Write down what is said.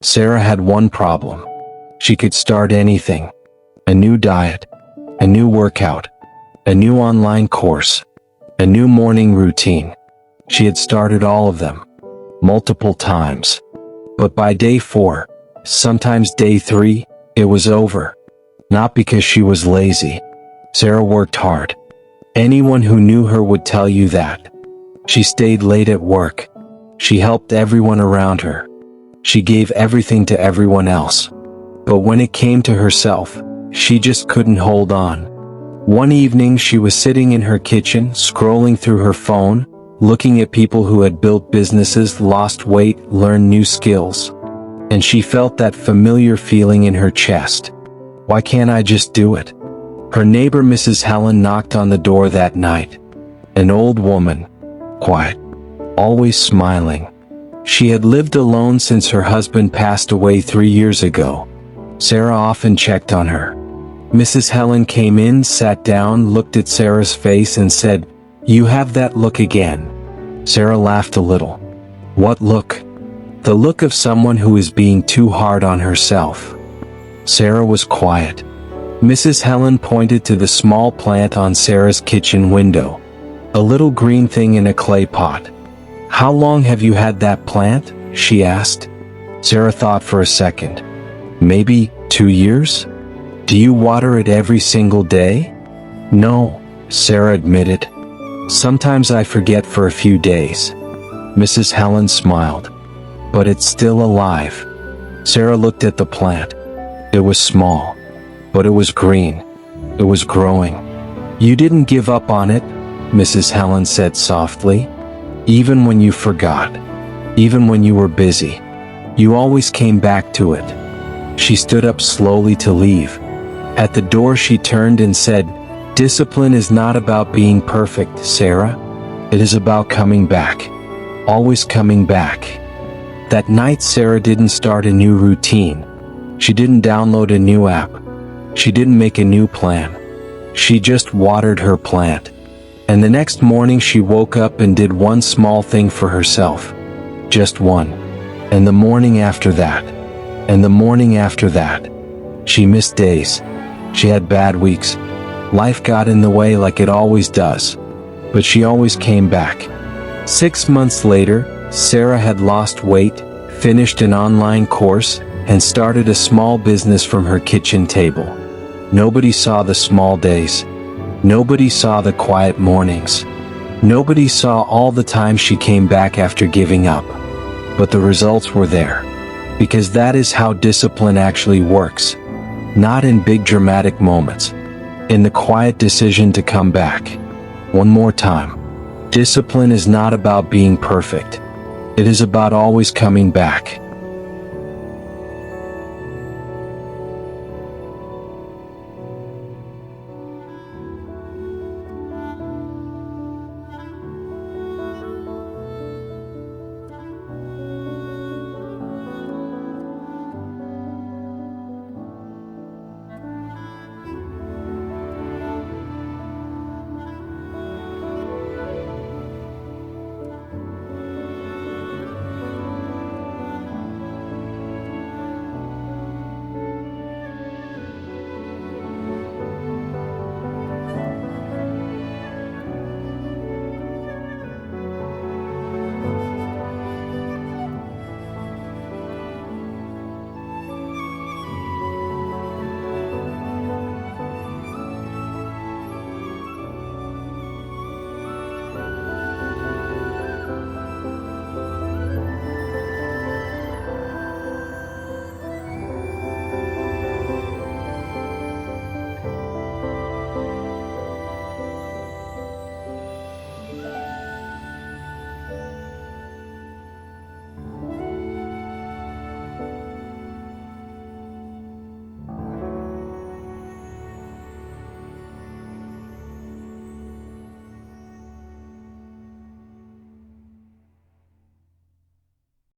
Sarah had one problem. She could start anything. A new diet, a new workout, a new online course, a new morning routine. She had started all of them, multiple times. But by day 4, sometimes day 3, it was over. Not because she was lazy. Sarah worked hard. Anyone who knew her would tell you that. She stayed late at work. She helped everyone around her. She gave everything to everyone else. But when it came to herself, she just couldn't hold on. One evening she was sitting in her kitchen, scrolling through her phone, looking at people who had built businesses, lost weight, learned new skills. And she felt that familiar feeling in her chest. Why can't I just do it? Her neighbor Mrs. Helen knocked on the door that night. An old woman, quiet, always smiling. She had lived alone since her husband passed away 3 years ago. Sarah often checked on her. Mrs. Helen came in, sat down, looked at Sarah's face and said, "You have that look again." Sarah laughed a little. What look? The look of someone who is being too hard on herself. Sarah was quiet. Mrs. Helen pointed to the small plant on Sarah's kitchen window. A little green thing in a clay pot. "How long have you had that plant?" she asked. Sarah thought for a second. "Maybe 2 years?" "Do you water it every single day?" "No," Sarah admitted. "Sometimes I forget for a few days." Mrs. Helen smiled. "But it's still alive." Sarah looked at the plant. It was small, but it was green. It was growing. "You didn't give up on it," Mrs. Helen said softly. "Even when you forgot, even when you were busy, you always came back to it." She stood up slowly to leave. At the door she turned and said, "Discipline is not about being perfect, Sarah. It is about coming back. Always coming back." That night Sarah didn't start a new routine. She didn't download a new app. She didn't make a new plan. She just watered her plant. And the next morning she woke up and did one small thing for herself. Just one. And the morning after that. And the morning after that. She missed days. She had bad weeks. Life got in the way like it always does. But she always came back. 6 months later, Sarah had lost weight, finished an online course, and started a small business from her kitchen table. Nobody saw the small days. Nobody saw the quiet mornings. Nobody saw all the time she came back after giving up. But the results were there. Because that is how discipline actually works. Not in big dramatic moments. In the quiet decision to come back. One more time. Discipline is not about being perfect. It is about always coming back.